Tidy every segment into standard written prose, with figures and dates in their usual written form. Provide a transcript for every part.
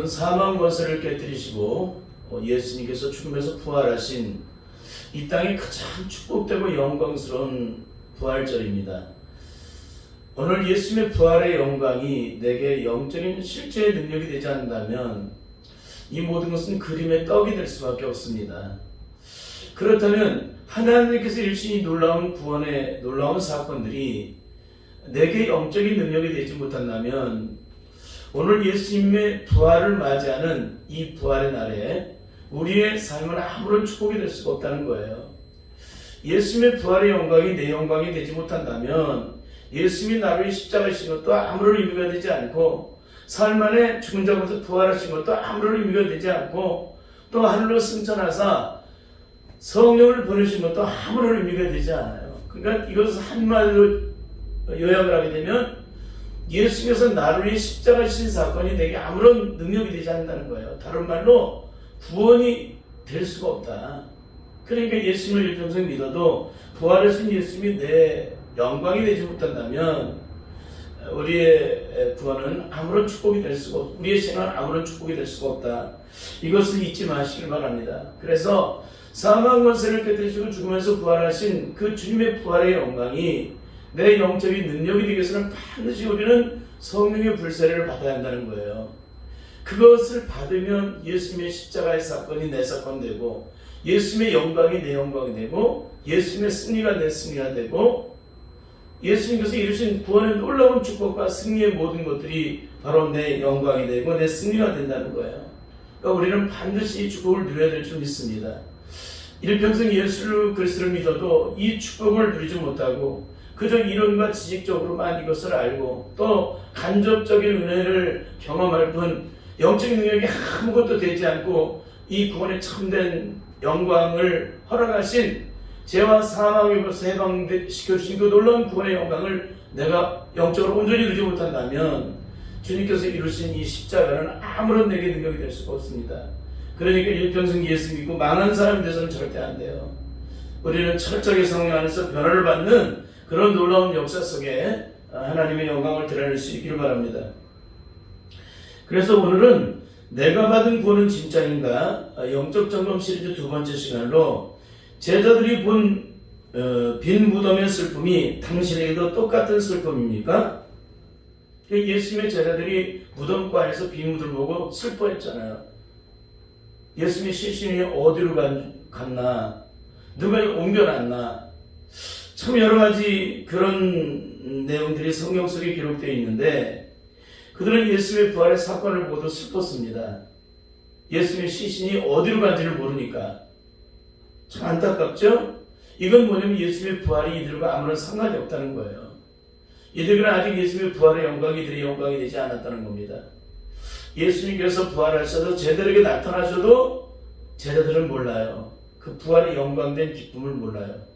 오늘은 사망 권세를 깨뜨리시고 예수님께서 죽음에서 부활하신 이 땅의 가장 축복되고 영광스러운 부활절입니다. 오늘 예수님의 부활의 영광이 내게 영적인 실제의 능력이 되지 않는다면 이 모든 것은 그림의 떡이 될 수밖에 없습니다. 그렇다면 하나님께서 이루신 이 놀라운 구원의 놀라운 사건들이 내게 영적인 능력이 되지 못한다면 오늘 예수님의 부활을 맞이하는 이 부활의 날에 우리의 삶은 아무런 축복이 될 수가 없다는 거예요. 예수님의 부활의 영광이 내 영광이 되지 못한다면 예수님이 나를 위해 십자가에 지신 것도 아무런 의미가 되지 않고 삶 안에 죽은 자 가운데서 부활하신 것도 아무런 의미가 되지 않고 또 하늘로 승천하사 성령을 보내신 것도 아무런 의미가 되지 않아요. 그러니까 이것을 한마디로 요약을 하게 되면 예수님께서 나를 위해 십자가에 지신 사건이 내게 아무런 능력이 되지 않는다는 거예요. 다른 말로 구원이 될 수가 없다. 그러니까 예수님을 일평생 믿어도 부활하신 예수님이 내 영광이 되지 못한다면 우리의 구원은 아무런 축복이 될 수가 없다. 우리의 신앙은 아무런 축복이 될 수가 없다. 이것을 잊지 마시길 바랍니다. 그래서 사망 권세를 깨뜨리시고 죽으면서 부활하신 그 주님의 부활의 영광이 내 영적인 능력이 되기 위해서는 반드시 우리는 성령의 불세례를 받아야 한다는 거예요. 그것을 받으면 예수님의 십자가의 사건이 내 사건 되고 예수님의 영광이 내 영광이 되고 예수님의 승리가 내 승리가 되고 예수님께서 이루신 구원의 놀라운 축복과 승리의 모든 것들이 바로 내 영광이 되고 내 승리가 된다는 거예요. 그러니까 우리는 반드시 이 축복을 누려야 될 줄 믿습니다. 일평생 예수 그리스도를 믿어도 이 축복을 누리지 못하고 그저 이론과 지식적으로만 이것을 알고 또 간접적인 은혜를 경험할 뿐 영적인 능력이 아무것도 되지 않고 이 구원의 참된 영광을 허락하신 죄와 사망에서 해방시켜주신 그 놀라운 구원의 영광을 내가 영적으로 온전히 누리지 못한다면 주님께서 이루신 이 십자가는 아무런 내게 능력이 될 수가 없습니다. 그러니까 일평생 예수 믿고 망한 사람이 돼서는 절대 안 돼요. 우리는 철저하게 성령 안에서 변화를 받는 그런 놀라운 역사 속에 하나님의 영광을 드러낼 수 있기를 바랍니다. 그래서 오늘은 내가 받은 구원은 진짜인가? 영적 점검 시리즈 두 번째 시간으로 제자들이 본 빈 무덤의 슬픔이 당신에게도 똑같은 슬픔입니까? 예수님의 제자들이 무덤가에서 빈 무덤을 보고 슬퍼했잖아요. 예수님의 시신이 어디로 갔나? 누가 옮겨놨나? 참 여러 가지 그런 내용들이 성경 속에 기록되어 있는데 그들은 예수님의 부활의 사건을 보고 슬펐습니다. 예수님의 시신이 어디로 간지를 모르니까. 참 안타깝죠? 이건 뭐냐면 예수님의 부활이 이들과 아무런 상관이 없다는 거예요. 이들은 아직 예수님의 부활의 영광이 이들의 영광이 되지 않았다는 겁니다. 예수님께서 부활하셔서 제자들에게 나타나셔도 제자들은 몰라요. 그 부활의 영광된 기쁨을 몰라요.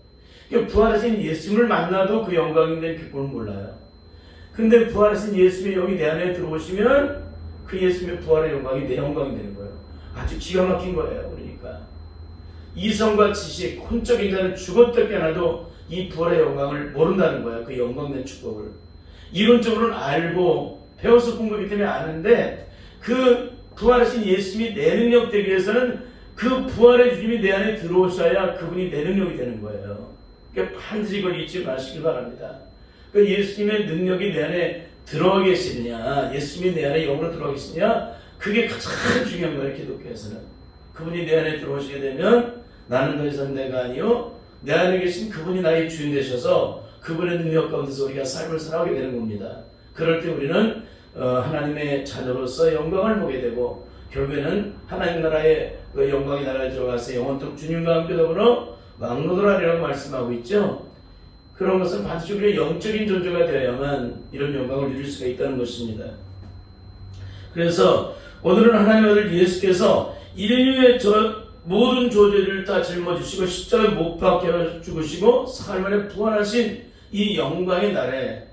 부활하신 예수님을 만나도 그 영광된 기쁨을 몰라요. 근데 부활하신 예수님이 여기 내 안에 들어오시면 그 예수님의 부활의 영광이 내 영광이 되는 거예요. 아주 기가 막힌 거예요. 그러니까 이성과 지식, 혼적인 자는 죽었다 깨어나도 이 부활의 영광을 모른다는 거예요. 그 영광된 축복을 이론적으로는 알고 배워서 공부하기 때문에 아는데 그 부활하신 예수님이 내 능력 되기 위해서는 그 부활의 주님이 내 안에 들어오셔야 그분이 내 능력이 되는 거예요. 그러니까 반드시 이걸 잊지 마시길 바랍니다. 그 예수님의 능력이 내 안에 들어와 계시느냐, 예수님이 내 안에 영으로 들어와 계시느냐, 그게 가장 중요한 거예요. 기독교에서는. 그분이 내 안에 들어오시게 되면 나는 더 이상 내가 아니요 내 안에 계신 그분이 나의 주인 되셔서 그분의 능력 가운데서 우리가 삶을 살아가게 되는 겁니다. 그럴 때 우리는 하나님의 자녀로서 영광을 보게 되고 결국에는 하나님 나라의 그 영광의 나라에 들어가서 영원토록 주님과 함께 더불어 왕노들하리라고 말씀하고 있죠. 그런 것은 반드시 우리의 영적인 존재가 되어야만 이런 영광을 누릴 수가 있다는 것입니다. 그래서 오늘은 하나님의 아들 예수께서 인류의 모든 존재를 다 짊어지시고 십자가에 못 박혀 죽으시고 사흘 만에 부활하신 이 영광의 날에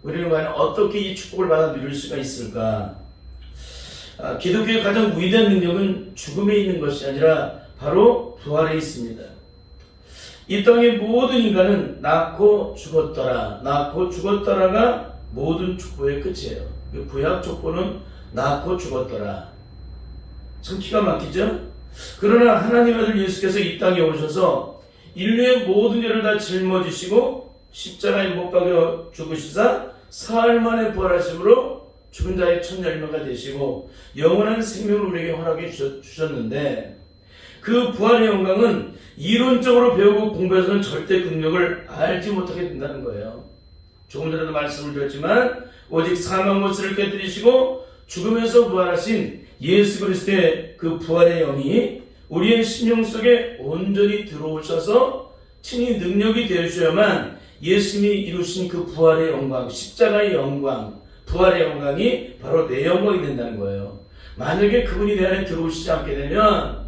우리는 과연 어떻게 이 축복을 받아 누릴 수가 있을까? 기독교의 가장 위대한 능력은 죽음에 있는 것이 아니라 바로 부활에 있습니다. 이 땅의 모든 인간은 낳고 죽었더라가 모든 축복의 끝이에요. 구약 족보는 낳고 죽었더라. 참 기가 막히죠? 그러나 하나님 아들 예수께서 이 땅에 오셔서 인류의 모든 죄를 다 짊어지시고 십자가에 못 박여 죽으시사 사흘 만에 부활하심으로 죽은 자의 첫 열매가 되시고 영원한 생명을 우리에게 허락해 주셨는데, 그 부활의 영광은 이론적으로 배우고 공부해서는 절대 능력을 알지 못하게 된다는 거예요. 조금 전에도 말씀을 드렸지만 오직 사망 못을 깨뜨리시고 죽음에서 부활하신 예수 그리스도의 그 부활의 영이 우리의 심령 속에 온전히 들어오셔서 친히 능력이 되어주셔야만 예수님이 이루신 그 부활의 영광, 십자가의 영광, 부활의 영광이 바로 내 영광이 된다는 거예요. 만약에 그분이 내 안에 들어오시지 않게 되면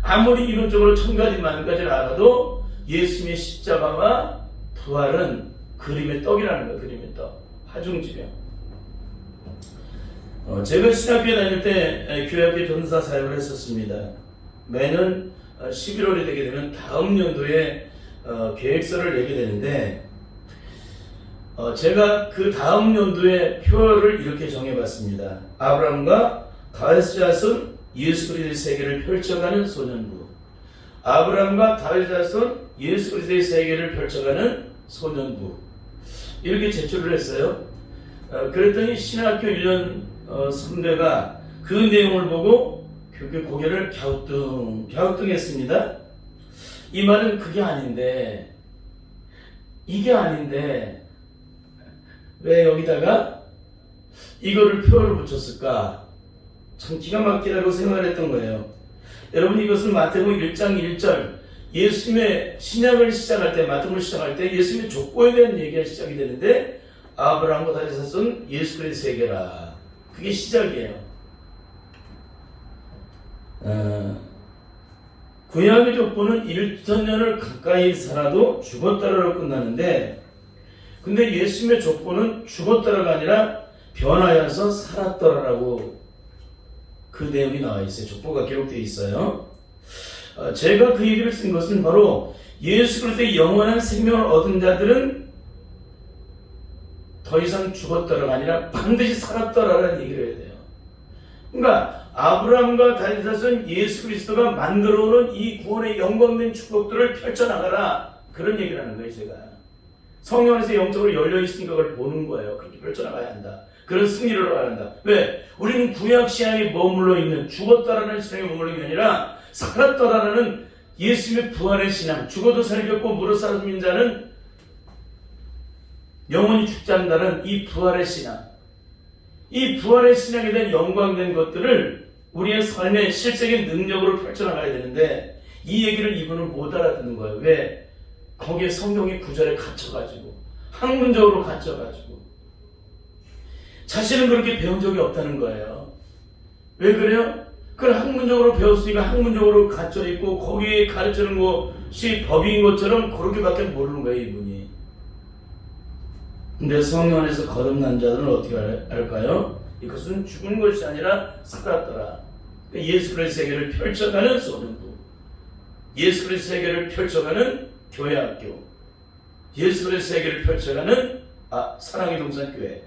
아무리 이론적으로 천가지 만가지를 알아도 예수님의 십자가와 부활은 그림의 떡이라는 거예요. 그림의 떡. 하중지명. 제가 신학교에 다닐 때 교회학교 전사 사역을 했었습니다. 매년 11월이 되게 되면 다음 연도에 계획서를 내게 되는데, 제가 그 다음 연도의 표를 이렇게 정해봤습니다. 아브라함과 다윗의 자손 예수 그리스도의 세계를 펼쳐가는 소년부. 아브라함과 다윗의 자손 예수 그리스도의 세계를 펼쳐가는 소년부. 이렇게 제출을 했어요. 그랬더니 신학교 1년 선배가 그 내용을 보고 고개를 갸우뚱했습니다. 이 말은 그게 아닌데, 이게 아닌데 왜 여기다가 이거를 표를 붙였을까? 참 기가 막히다고 생각을 했던 거예요. 여러분, 이것은 마태복음 1장 1절 예수님의 신약을 시작할 때, 마태복음을 시작할 때 예수님의 족보에 대한 얘기가 시작이 되는데, 아브라함과 다윗의 자손 예수 그리스도 세계라. 그게 시작이에요. 구약의 족보는 1,000년을 가까이 살아도 죽었다라로 끝나는데, 근데 예수님의 족보는 죽었다라가 아니라 변하여서 살았더라라고 그 내용이 나와 있어요. 족보가 기록되어 있어요. 제가 그 얘기를 쓴 것은 바로 예수 그리스도의 영원한 생명을 얻은 자들은 더 이상 죽었더라가 아니라 반드시 살았더라라는 얘기를 해야 돼요. 그러니까 아브라함과 다윗의 자손 예수 그리스도가 만들어오는 이 구원의 영광된 축복들을 펼쳐나가라, 그런 얘기를 하는 거예요. 제가 성령 안에서 영적으로 열려있으니까 그걸 보는 거예요. 그렇게 펼쳐나가야 한다. 그런 승리를 얻어야 한다. 왜? 우리는 구약 신앙에 머물러 있는, 죽었다라는 신앙에 머물러 있는 게 아니라 살았다라는 예수님의 부활의 신앙, 죽어도 살겠고 무릇 살아있는 자는 영원히 죽지 않는다는 이 부활의 신앙, 이 부활의 신앙에 대한 영광된 것들을 우리의 삶의 실제적인 능력으로 펼쳐나가야 되는데, 이 얘기를 이분은 못 알아듣는 거예요. 왜? 거기에 성경의 구절에 갇혀가지고, 학문적으로 갇혀가지고 자신은 그렇게 배운 적이 없다는 거예요. 왜 그래요? 그걸 학문적으로 배웠으니까 학문적으로 갇혀있고 거기에 가르치는 것이 법인 것처럼 그렇게밖에 모르는 거예요, 이분이. 근데 성령 안에서 거듭난 자들은 어떻게 할까요? 이것은 죽은 것이 아니라 살았더라. 예수 그리스도의 세계를 펼쳐가는 소년부, 예수 그리스도의 세계를 펼쳐가는 교회학교, 예수 그리스도의 세계를 펼쳐가는 사랑의 동산교회,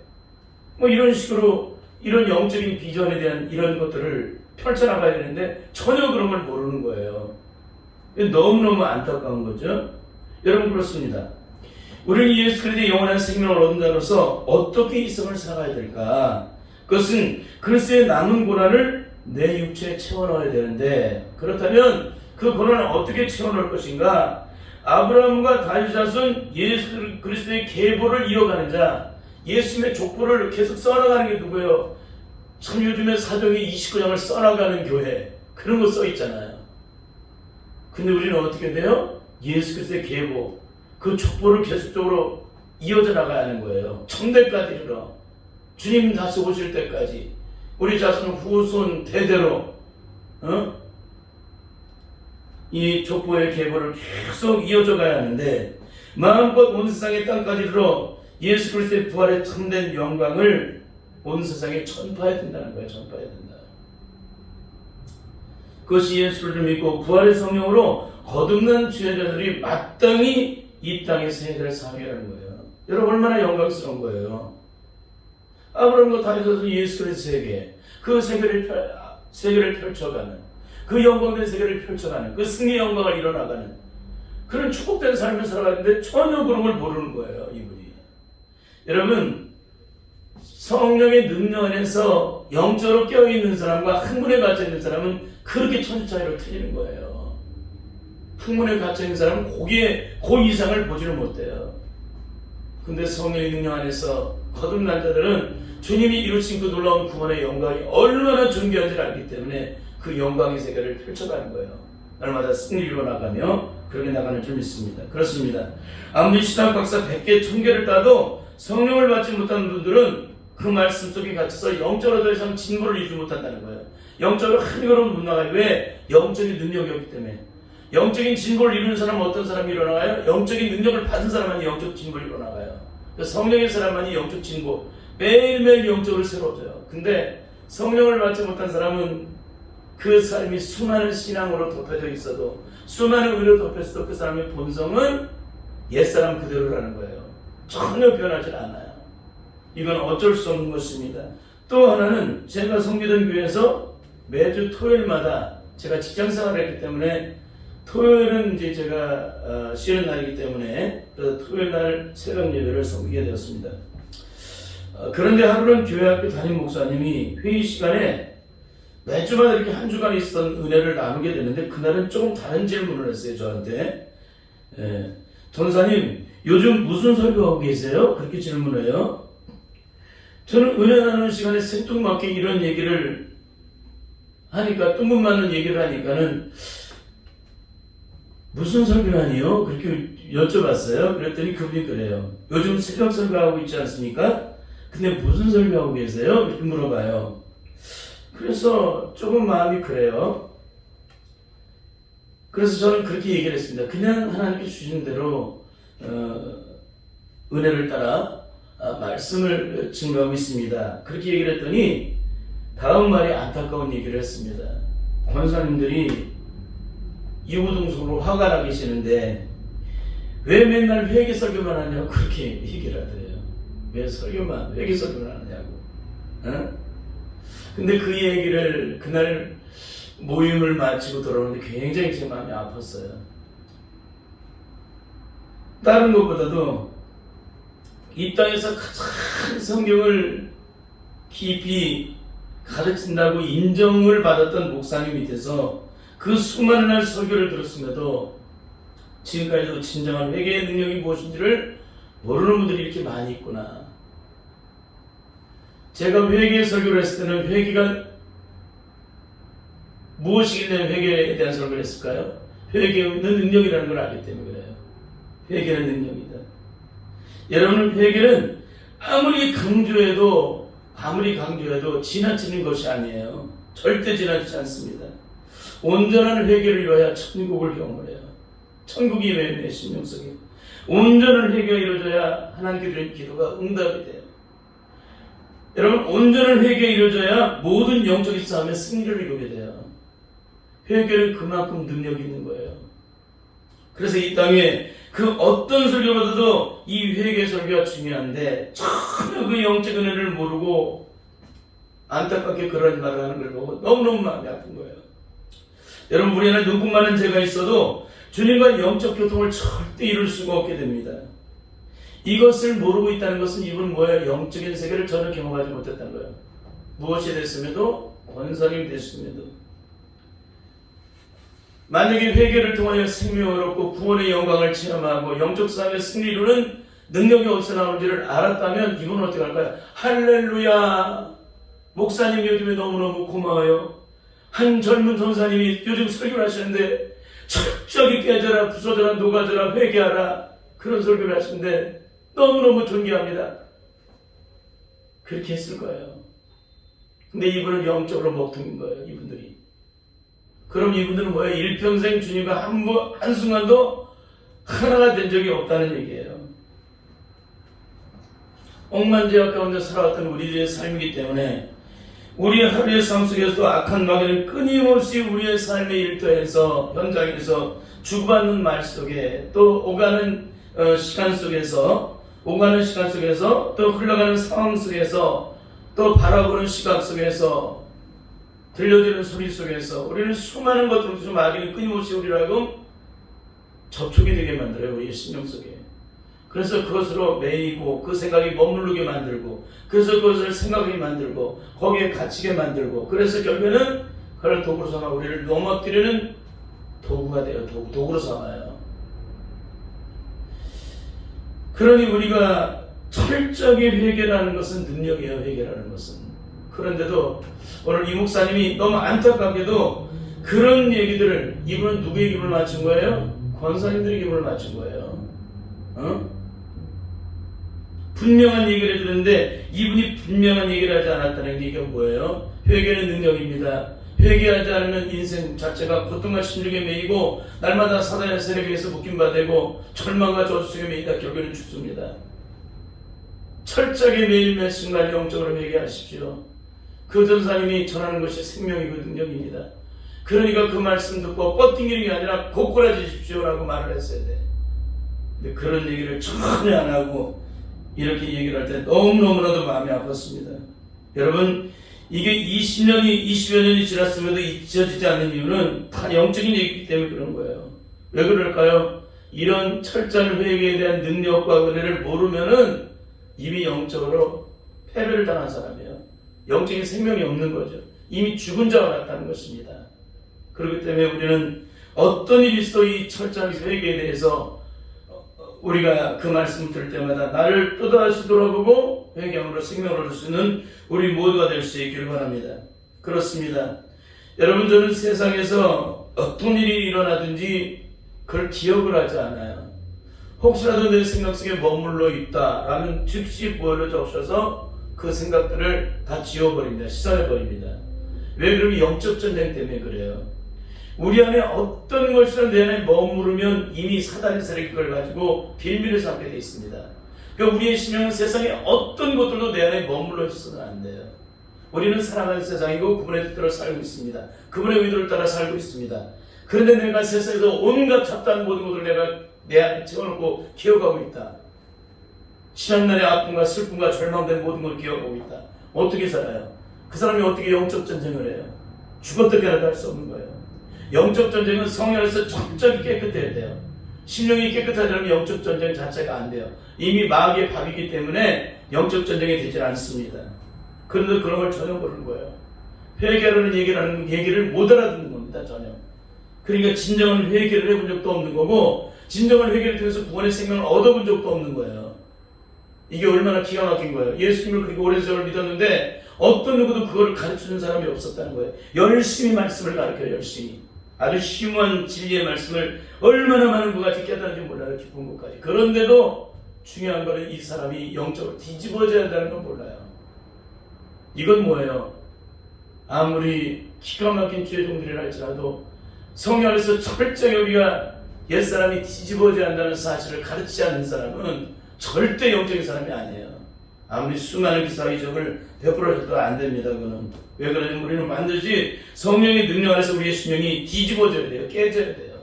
뭐 이런 식으로 이런 영적인 비전에 대한 이런 것들을 펼쳐나가야 되는데 전혀 그런 걸 모르는 거예요. 너무너무 안타까운 거죠. 여러분, 그렇습니다. 우리는 예수 그리스도의 영원한 생명을 얻은 자로서 어떻게 이生을 살아가야 될까? 그것은 그리스도의 남은 고난을 내 육체에 채워넣어야 되는데, 그렇다면 그 고난을 어떻게 채워넣을 것인가? 아브라함과 다윗 자손 예수 그리스도의 계보를 이어가는 자, 예수님의 족보를 계속 써나가는 게 누구예요? 참 요즘에 사도행전 29장을 써나가는 교회, 그런 거 써있잖아요. 근데 우리는 어떻게 돼요? 예수 그리스도의 계보, 그 족보를 계속적으로 이어져 나가야 하는 거예요. 청대까지 이르러 주님 다시 오실 때까지 우리 자손 후손 대대로 이 족보의 계보를 계속 이어져 가야 하는데, 마음껏 온 세상의 땅까지 이르러 예수 그리스도의 부활의 참된 영광을 온 세상에 전파해야 된다는 거예요. 전파해야 된다. 그것이 예수를 믿고 부활의 성령으로 거듭난 죄자들이 마땅히 이 땅에서 해야 될 사명이라는 거예요. 여러분, 얼마나 영광스러운 거예요. 아브라함과 다윗과 예수 그리스도 세계, 그 세계를 세계를 펼쳐가는, 그 영광된 세계를 펼쳐가는, 그 승리의 영광을 이뤄나가는 그런 축복된 삶을 살아가는데 전혀 그런 걸 모르는 거예요, 이분이. 여러분, 성령의 능력 안에서 영적으로 깨어있는 사람과 학문에 갇혀있는 사람은 그렇게 천지 차이로 틀리는 거예요. 학문에 갇혀있는 사람은 그 이상을 보지를 못해요. 근데 성령의 능력 안에서 거듭난 자들은 주님이 이루신 그 놀라운 구원의 영광이 얼마나 존귀한지를 알기 때문에 그 영광의 세계를 펼쳐가는 거예요. 날마다 승리로 나가며 그렇게 나가는 줄 믿습니다. 그렇습니다. 아무리 신학 박사 100개, 1000개를 따도 성령을 받지 못한 분들은 그 말씀 속에 갇혀서 영적으로 더 이상 진보를 이루지 못한다는 거예요. 영적으로 한 걸음 못 나가요. 왜? 영적인 능력이 없기 때문에. 영적인 진보를 이루는 사람은 어떤 사람이 일어나가요? 영적인 능력을 받은 사람만이 영적 진보를 일어나가요. 성령의 사람만이 영적 진보, 매일매일 영적으로 새로워져요. 근데 성령을 받지 못한 사람은 그 삶이 수많은 신앙으로 덮여져 있어도, 수많은 의로 덮였어도 그 사람의 본성은 옛사람 그대로라는 거예요. 전혀 변하지 않아요. 이건 어쩔 수 없는 것입니다. 또 하나는 제가 섬기던 교회에서 매주 토요일마다, 제가 직장생활을 했기 때문에 토요일은 이제 제가 쉬는 날이기 때문에 그래서 토요일 날 새벽 예배를 섬기게 되었습니다. 그런데 하루는 교회 학교 담임 목사님이 회의 시간에 매주마다 이렇게 한 주간 있었던 은혜를 나누게 되는데, 그날은 조금 다른 질문을 했어요, 저한테. 전사님, 요즘 무슨 설교하고 계세요? 그렇게 질문해요. 저는 은혜 나누는 시간에 생뚱맞게 이런 얘기를 하니까, 뜬금맞는 얘기를 하니까는 무슨 설교를 하니요? 그렇게 여쭤봤어요. 그랬더니 그분이 그래요. 요즘 새벽 설교하고 있지 않습니까? 근데 무슨 설교하고 계세요? 이렇게 물어봐요. 그래서 조금 마음이 그래요. 그래서 저는 그렇게 얘기를 했습니다. 그냥 하나님께 주신 대로 은혜를 따라 말씀을 증거하고 있습니다. 그렇게 얘기를 했더니 다음 말이 안타까운 얘기를 했습니다. 권사님들이 이구동성으로 화가 나 계시는데 왜 맨날 회개 설교만 하냐고 그렇게 얘기를 하더래요. 왜 회개 설교만 하냐고. 근데 그 얘기를 그날 모임을 마치고 돌아오는데 굉장히 제 마음이 아팠어요. 다른 것보다도 이 땅에서 가장 성경을 깊이 가르친다고 인정을 받았던 목사님 밑에서 그 수많은 날 설교를 들었음에도 지금까지도 진정한 회개의 능력이 무엇인지를 모르는 분들이 이렇게 많이 있구나. 제가 회개의 설교를 했을 때는 회개가 무엇이길래 회개에 대한 설교를 했을까요? 회개는 능력이라는 걸 알기 때문에 그래요. 회개는 능력이다. 여러분, 회개는 아무리 강조해도 지나치는 것이 아니에요. 절대 지나치지 않습니다. 온전한 회개를 이루어야 천국을 경험해요. 천국이 내 심령 속에 온전한 회개가 이루어져야 하나님께 드린 기도가 응답이 돼요. 여러분, 온전한 회개가 이루어져야 모든 영적인 싸움에 승리를 이루게 돼요. 회개는 그만큼 능력이 있는 거예요. 그래서 이 땅에 그 어떤 설교보다도 이 회개 설교가 중요한데 전혀 그 영적 은혜를 모르고 안타깝게 그런 말을 하는 걸 보고 너무너무 마음이 아픈 거예요. 여러분, 우리 안에 눈곱 많은 죄가 있어도 주님과 영적 교통을 절대 이룰 수가 없게 됩니다. 이것을 모르고 있다는 것은 이분은 뭐예요? 영적인 세계를 전혀 경험하지 못했다는 거예요. 무엇이 됐음에도, 권사님이 됐음에도. 만약에 회개를 통하여 생명을 얻고 구원의 영광을 체험하고 영적 싸움의 승리로는 능력이 어디서 나오는지를 알았다면 이분은 어떻게 할까요? 할렐루야! 목사님 요즘에 너무너무 고마워요. 한 젊은 전사님이 요즘 설교를 하시는데 철저하게 깨져라, 부서져라, 녹아져라, 회개하라, 그런 설교를 하시는데 너무너무 존경합니다. 그렇게 했을 거예요. 근데 이분은 영적으로 먹통인 거예요, 이분들이. 그럼 이분들은 뭐예요? 일평생 주님과 한순간도 하나가 된 적이 없다는 얘기예요. 억만죄악 가운데 살아왔던 우리들의 삶이기 때문에 우리의 하루의 삶 속에서도 악한 마귀는 끊임없이 우리의 삶의 일터에서, 현장에서 주고받는 말 속에, 또 오가는 시간 속에서, 또 흘러가는 상황 속에서, 또 바라보는 시각 속에서 들려지는 소리 속에서 우리는 수많은 것들을 마귀는 끊임없이 우리라고 접촉이 되게 만들어요. 우리의 신경 속에. 그래서 그것으로 매이고 그 생각이 머무르게 만들고 그래서 그것을 생각하게 만들고 거기에 갇히게 만들고 그래서 결국에는 그걸 도구로 삼아 우리를 넘어뜨리는 도구가 돼요. 도구로 삼아요. 그러니 우리가 철저하게 회개라는 것은 능력이에요. 회개라는 것은. 그런데도 오늘 이 목사님이 너무 안타깝게도 그런 얘기들을 이분은 누구의 기분을 맞춘 거예요? 권사님들의 기분을 맞춘 거예요. 분명한 얘기를 해주는데 이분이 분명한 얘기를 하지 않았다는 게 이게 뭐예요? 회개는 능력입니다. 회개하지 않으면 인생 자체가 고통과 신중에 매이고 날마다 사단의 세력에 의해서 묶임받고 절망과 저주 속에 매이다 결국에는 죽습니다. 철저하게 매일매일 순간 영적으로 회개하십시오. 그 전사님이 전하는 것이 생명이고 능력입니다. 그러니까 그 말씀 듣고 뻗팅기는 게 아니라 고꾸라지십시오라고 말을 했어야 돼. 근데 그런 얘기를 전혀 안 하고 이렇게 얘기를 할 때 너무너무나도 마음이 아팠습니다. 여러분, 이게 20여 년이 지났음에도 잊혀지지 않는 이유는 다 영적인 얘기이기 때문에 그런 거예요. 왜 그럴까요? 이런 철저한 회개에 대한 능력과 은혜를 모르면은 이미 영적으로 패배를 당한 사람이에요. 영적인 생명이 없는 거죠. 이미 죽은 자와 같다는 것입니다. 그렇기 때문에 우리는 어떤 일이 있어도 이 철저한 회개에 대해서 우리가 그 말씀을 들을 때마다 나를 또다시 돌아보고 회개함으로 생명을 얻을 수 있는 우리 모두가 될 수 있기를 바랍니다. 그렇습니다. 여러분, 저는 세상에서 어떤 일이 일어나든지 그걸 기억을 하지 않아요. 혹시라도 내 생각 속에 머물러 있다라는 즉시 보여주셔서 그 생각들을 다 지워버립니다. 씻어내버립니다. 왜 그러면 영적 전쟁 때문에 그래요. 우리 안에 어떤 것이든 내 안에 머무르면 이미 사단의 세력이 그걸 가지고 빌미를 삼게 되어 있습니다. 그러니까 우리의 심령은 세상에 어떤 것들도 내 안에 머물러 있어서는 안 돼요. 우리는 사랑하는 세상이고 그분의 뜻대로 살고 있습니다. 그분의 의도를 따라 살고 있습니다. 그런데 내가 세상에서 온갖 잡다한 모든 것을 내가 내 안에 채워놓고 기억하고 있다. 신앙날의 아픔과 슬픔과 절망된 모든 걸 기억하고 있다. 어떻게 살아요? 그 사람이 어떻게 영적 전쟁을 해요? 죽었다 깨어나도 할 수 없는 거예요. 영적 전쟁은 성령에서 철저히 깨끗해야 돼요. 심령이 깨끗하지 않으면 영적 전쟁 자체가 안 돼요. 이미 마귀의 밥이기 때문에 영적 전쟁이 되질 않습니다. 그런데 그런 걸 전혀 모르는 거예요. 회개라는 얘기를 못 알아듣는 겁니다. 전혀. 그러니까 진정한 회개를 해본 적도 없는 거고 진정한 회개를 통해서 구원의 생명을 얻어본 적도 없는 거예요. 이게 얼마나 기가 막힌 거예요. 예수님을 그렇게 오랜 세월 믿었는데 어떤 누구도 그걸 가르쳐주는 사람이 없었다는 거예요. 열심히 말씀을 가르쳐요. 열심히. 아주 심오한 진리의 말씀을 얼마나 많은 것까지 깨달은지 몰라요. 깊은 것까지. 그런데도 중요한 거는 이 사람이 영적으로 뒤집어져야 한다는 건 몰라요. 이건 뭐예요? 아무리 기가 막힌 죄종들이라 할지라도 성령 안에서 철저히 우리가 옛사람이 뒤집어져야 한다는 사실을 가르치지 않는 사람은 절대 영적인 사람이 아니에요. 아무리 수많은 기사와 이적을 베풀어줘도 안 됩니다. 그거는. 왜 그러냐면 우리는 반드시 성령의 능력 안에서 우리의 심령이 뒤집어져야 돼요. 깨져야 돼요.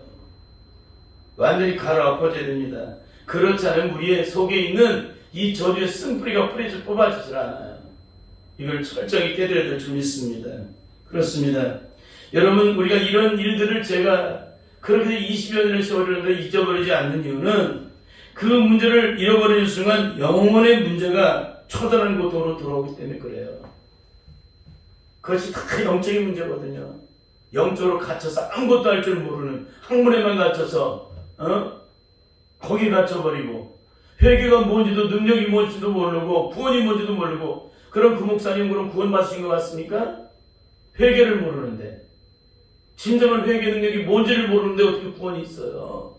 완전히 갈아엎어져야 됩니다. 그렇지 않으면 우리의 속에 있는 이 저주의 쓴뿌리가 뽑아지질 않아요. 이걸 철저히 깨달아야 될 줄 믿습니다. 그렇습니다. 여러분, 우리가 이런 일들을 제가 그렇게 20여 년의 세월을 잊어버리지 않는 이유는 그 문제를 잃어버리는 순간 영혼의 문제가 처절한 고통으로 돌아오기 때문에 그래요. 그것이 다 영적인 문제거든요. 영적으로 갇혀서 아무것도 할 줄 모르는 학문에만 갇혀서 거기 갇혀버리고 회개가 뭔지도 능력이 뭔지도 모르고 구원이 뭔지도 모르고 그럼 그 목사님 그럼 구원 받으신 것 같습니까? 회개를 모르는데 진정한 회개 능력이 뭔지를 모르는데 어떻게 구원이 있어요?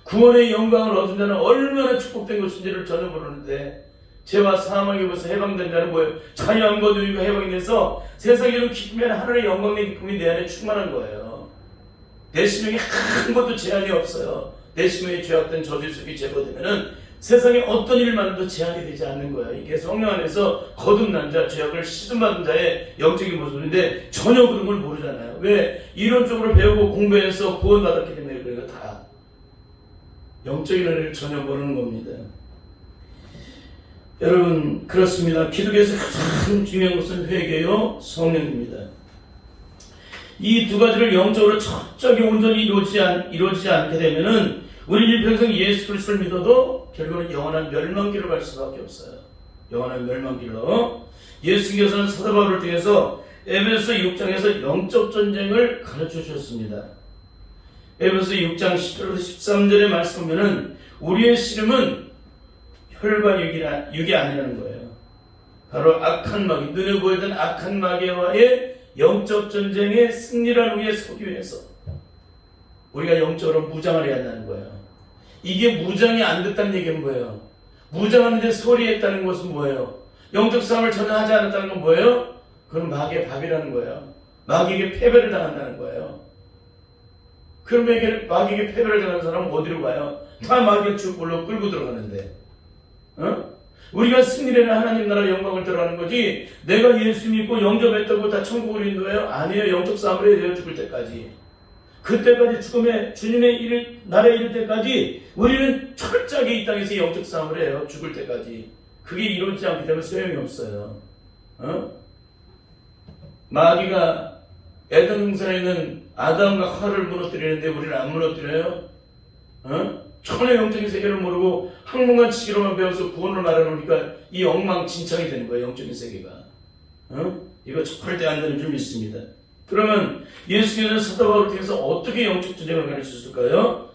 구원의 영광을 얻은 자는 얼마나 축복된 것인지를 전혀 모르는데 죄와 사망에서 해방된 자는 뭐예요? 자유함과 누리가 해방이 돼서 세상에 이런 기쁨이 아니라 하늘의 영광의 기쁨이 내 안에 충만한 거예요. 내 심령에 한 것도 제한이 없어요. 내 심령에 죄악된 저주 속이 제거되면은 세상에 어떤 일을 만나도 제한이 되지 않는 거예요. 이게 성령 안에서 거듭난 자, 죄악을 씻음받은 자의 영적인 모습인데 전혀 그런 걸 모르잖아요. 왜? 이론적으로 배우고 공부해서 구원받았기 때문에 그래요. 다 영적인 은혜를 전혀 모르는 겁니다. 여러분, 그렇습니다. 기독교에서 가장 중요한 것은 회개요, 성령입니다. 이 두 가지를 영적으로 철저하게 온전히 이루어지지 않게 되면은 우리 일평생 예수 그리스도를 믿어도 결국은 영원한 멸망길을 갈 수밖에 없어요. 영원한 멸망길로. 예수님께서는 사도 바울을 통해서 에베소 6장에서 영적 전쟁을 가르쳐 주셨습니다. 에베소 6장 10절부터 13절의 말씀 보면은 우리의 씨름은 혈과 육이 아니라는 거예요. 바로 악한 마귀, 눈에 보이던 악한 마귀와의 영적 전쟁의 승리를 위해 서기 위해서 우리가 영적으로 무장을 해야 한다는 거예요. 이게 무장이 안 됐다는 얘기는 뭐예요? 무장하는데 소리했다는 것은 뭐예요? 영적 싸움을 전혀 하지 않았다는 건 뭐예요? 그건 마귀의 밥이라는 거예요. 마귀에게 패배를 당한다는 거예요. 그럼 마귀에게 패배를 당한 사람은 어디로 가요? 다 마귀의 죽불로 끌고 들어가는데, 우리가 승리를 하나님 나라 영광을 들어가는 거지, 내가 예수 믿고 영접했다고 다 천국으로 인도해요? 아니에요. 영적 싸움을 해야 돼요. 죽을 때까지. 그때까지 죽음의 주님의 나라에 이를 때까지 우리는 철저하게 이 땅에서 영적 싸움을 해요. 죽을 때까지. 그게 이루어지지 않기 때문에 소용이 없어요. 마귀가 에덴 동산에 있는 아담과 하와를 무너뜨리는데 우리는 안 무너뜨려요? 전혀 영적인 세계를 모르고 학문과 치기로만 배워서 구원을 말해놓으니까 이 엉망진창이 되는 거예요. 영적인 세계가. 이거 절대 안 되는 줄 믿습니다. 그러면 예수님은 사도 바울을 통해서 어떻게 영적 전쟁을 가르치셨을까요?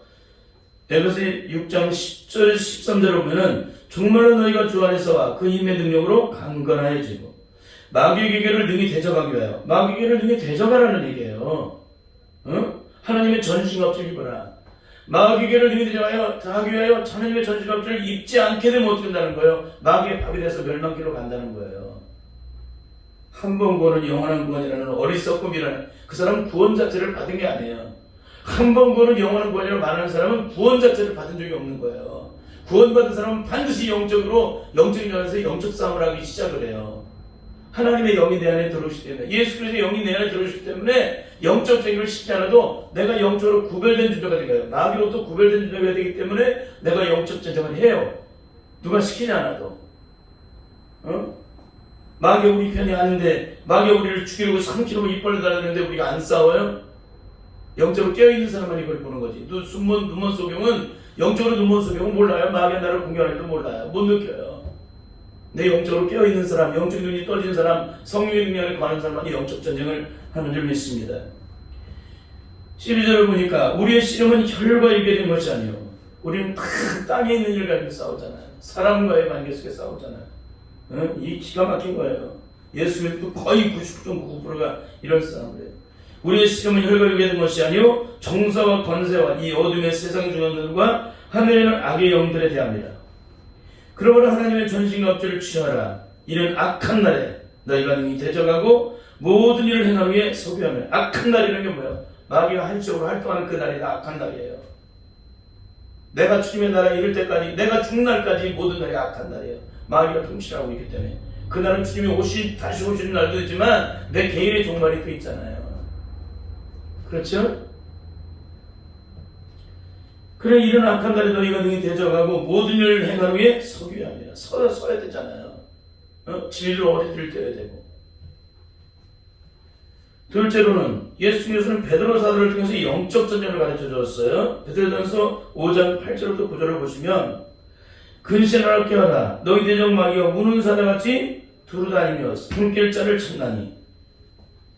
에베소 6장 10절 13절을 보면은 정말로 너희가 주 안에서와 그 힘의 능력으로 강건하여지고 마귀의 계계를 능히 대적하기 위하여, 마귀의 계계를 능히 대적하라는 얘기예요. 하나님의 전신갑주를 입어라. 마귀의 계계를 능히 대적하기 위하여 하나님의 전신갑주를 입지 않게 되면 어떻게 된다는 거예요? 마귀의 밥이 돼서 멸망길로 간다는 거예요. 한 번 구원은 영원한 구원이라는 어리석음이라는, 그 사람은 구원 자체를 받은 게 아니에요. 한 번 구원은 영원한 구원이라고 말하는 사람은 구원 자체를 받은 적이 없는 거예요. 구원받은 사람은 반드시 영적인 면에서 영적 싸움을 하기 시작을 해요. 하나님의 영이 내 안에 들어오시기 때문에, 예수 그리스도의 영이 내 안에 들어오시기 때문에 영적 전쟁을 시키지 않아도 내가 영적으로 구별된 존재가 되는 거예요. 마귀로부터 구별된 존재가 되기 때문에 내가 영적 전쟁을 해요. 누가 시키지 않아도. 마귀가 우리 편이 아닌데, 마귀가 우리를 죽이려고 삼키려고 입 벌려 달라는데 우리가 안 싸워요? 영적으로 깨어있는 사람만 이걸 보는 거지. 눈먼 소경은, 영적으로 눈먼 소경은 몰라요. 마귀가 나를 공격하는지도 몰라요. 못 느껴요. 내 영적으로 깨어있는 사람, 영적 눈이 떠진 사람, 성령의 능력을 구하는 사람만이 영적 전쟁을 하는 줄 믿습니다. 12절을 보니까 우리의 씨름은 혈과 육에 된 것이 아니요, 우리는 다 땅에 있는 일 가지고 싸우잖아요. 사람과의 관계 속에 싸우잖아요. 이 기가 막힌 거예요. 예수 믿고 거의 99.99%가 이런 싸움을 해요. 우리의 씨름은 혈과 육에 된 것이 아니요 정사와 권세와 이 어둠의 세상 중원들과 하늘에 있는 악의 영들에 대합니다. 그러므로 하나님의 전신갑주를 취하라. 이는 악한 날에 너희가 능히 대적하고 모든 일을 행하기 위해 서기하며. 악한 날이라는 게 뭐예요? 마귀가 한쪽으로 활동하는 그 날이 다 악한 날이에요. 내가 주님의 나라에 이를 때까지, 내가 죽는 날까지 모든 날이 악한 날이에요. 마귀가 통치하고 있기 때문에. 그날은 주님이 다시 오시는 날도 있지만 내 개인의 종말이 또 있잖아요. 그렇죠? 그래, 이런 악한 날에 너희가 능히 대적하고 모든 일을 행하기 위해 서기 위함이라. 서야 되잖아요. 진리로 어리를 떼야 되고. 둘째로는 예수님께서는 베드로 사도를 통해서 영적 전쟁을 가르쳐 주었어요. 베드로전서 5장 8절부터 9절을 보시면, 근신하라 깨어라. 너희 대적 마귀가 우는 사자같이 두루다니며 손길자를 찾나니.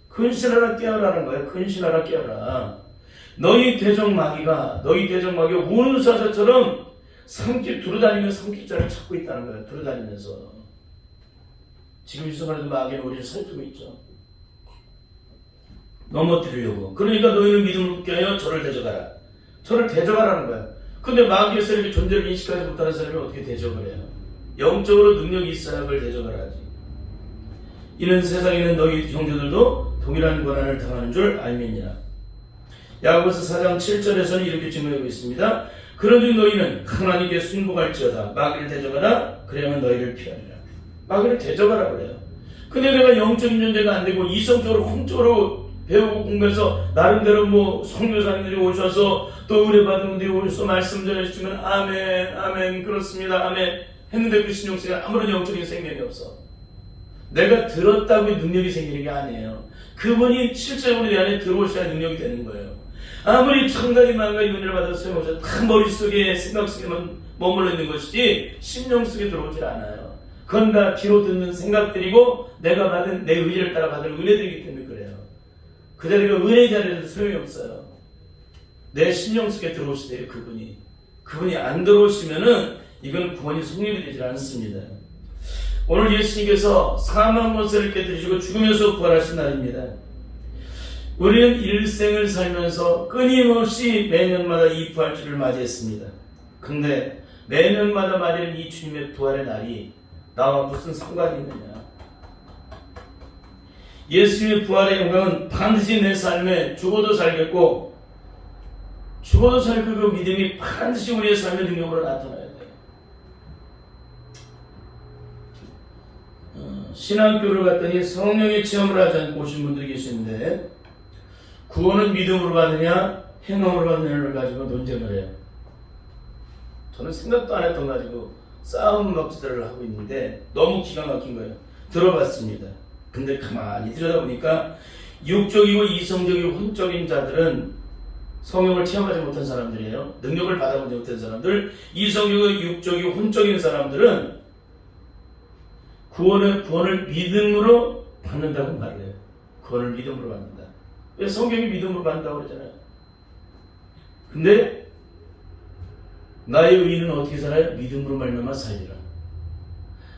근신하라 깨어라는 거예요. 근신하라 깨어라. 너희 대적 마귀가 우는 사자처럼 두루다니며 손길자를 찾고 있다는 거예요. 두루다니면서. 지금 이 순간에도 마귀는 우리를 살피고 있죠. 넘어뜨리려고. 그러니까 너희는 믿음을 붙게 하여 저를 대적하라. 저를 대적하라는 거예요. 근데 마귀에서 이렇게 존재를 인식하지 못하는 사람이 어떻게 대적을 해요? 영적으로 능력이 있어야 그걸 대적을 하지. 이는 세상에 있는 너희 형제들도 동일한 고난을 당하는 줄 알미니라. 야고보서 4장 7절에서는 이렇게 증거하고 있습니다. 그런즉 너희는 하나님께 순복할지어다. 마귀를 대적하라. 그래야만 너희를 피하리라. 마귀를 대적하라 그래요. 근데 내가 영적인 존재가 안 되고 이성적으로 홈적으로 배우고 공부해서 나름대로 성교사님들이 오셔서 또 의뢰받은 분들이 오셔서 말씀 전해주시면 아멘 그렇습니다 아멘 했는데 그 신용성에 아무런 영적인 생명이 없어. 내가 들었다고 능력이 생기는 게 아니에요. 그분이 실제로 우리 안에 들어오셔야 능력이 되는 거예요. 아무리 천가지 만가지 은혜를 받아서 소용없어 다 머릿속에 생각 속에만 머물러 있는 것이지 심령 속에 들어오질 않아요. 그건 다 귀로 듣는 생각들이고 내가 받은 내 의지를 따라 받은 은혜들이기 때문에 그래요. 그 자리가 은혜 자리에서 소용이 없어요. 내 심령 속에 들어오시대요. 그분이 안 들어오시면은 이건 구원이 성립이 되지 않습니다. 오늘 예수님께서 사망 권세를 깨뜨리시고 죽으면서 부활하신 날입니다. 우리는 일생을 살면서 끊임없이 매년마다 이 부활주를 맞이했습니다. 근데 매년마다 맞이하는 이 주님의 부활의 날이 나와 무슨 상관이 있느냐? 예수님의 부활의 영광은 반드시 내 삶에 죽어도 살겠고 죽어도 살 그 믿음이 반드시 우리의 삶의 능력으로 나타나야 돼요. 신학교를 갔더니 성령의 체험을 하지 않고 오신 분들이 계시는데 구원은 믿음으로 받느냐 행함으로 받느냐를 가지고 논쟁을 해요. 저는 생각도 안 했던 가지고 싸움 막지들을 하고 있는데 너무 기가 막힌 거예요. 들어봤습니다. 근데 가만히 들여다보니까 육적이고 이성적이고 혼적인 자들은 성령을 체험하지 못한 사람들이에요. 능력을 받아보지 못한 사람들, 이성적이고 육적이고 혼적인 사람들은 구원을 믿음으로 받는다고 말해요. 구원을 믿음으로 받는다. 왜 성경이 믿음으로 받는다고 그러잖아요. 근데 나의 의인은 어떻게 살아요? 믿음으로 말미암아 살리라.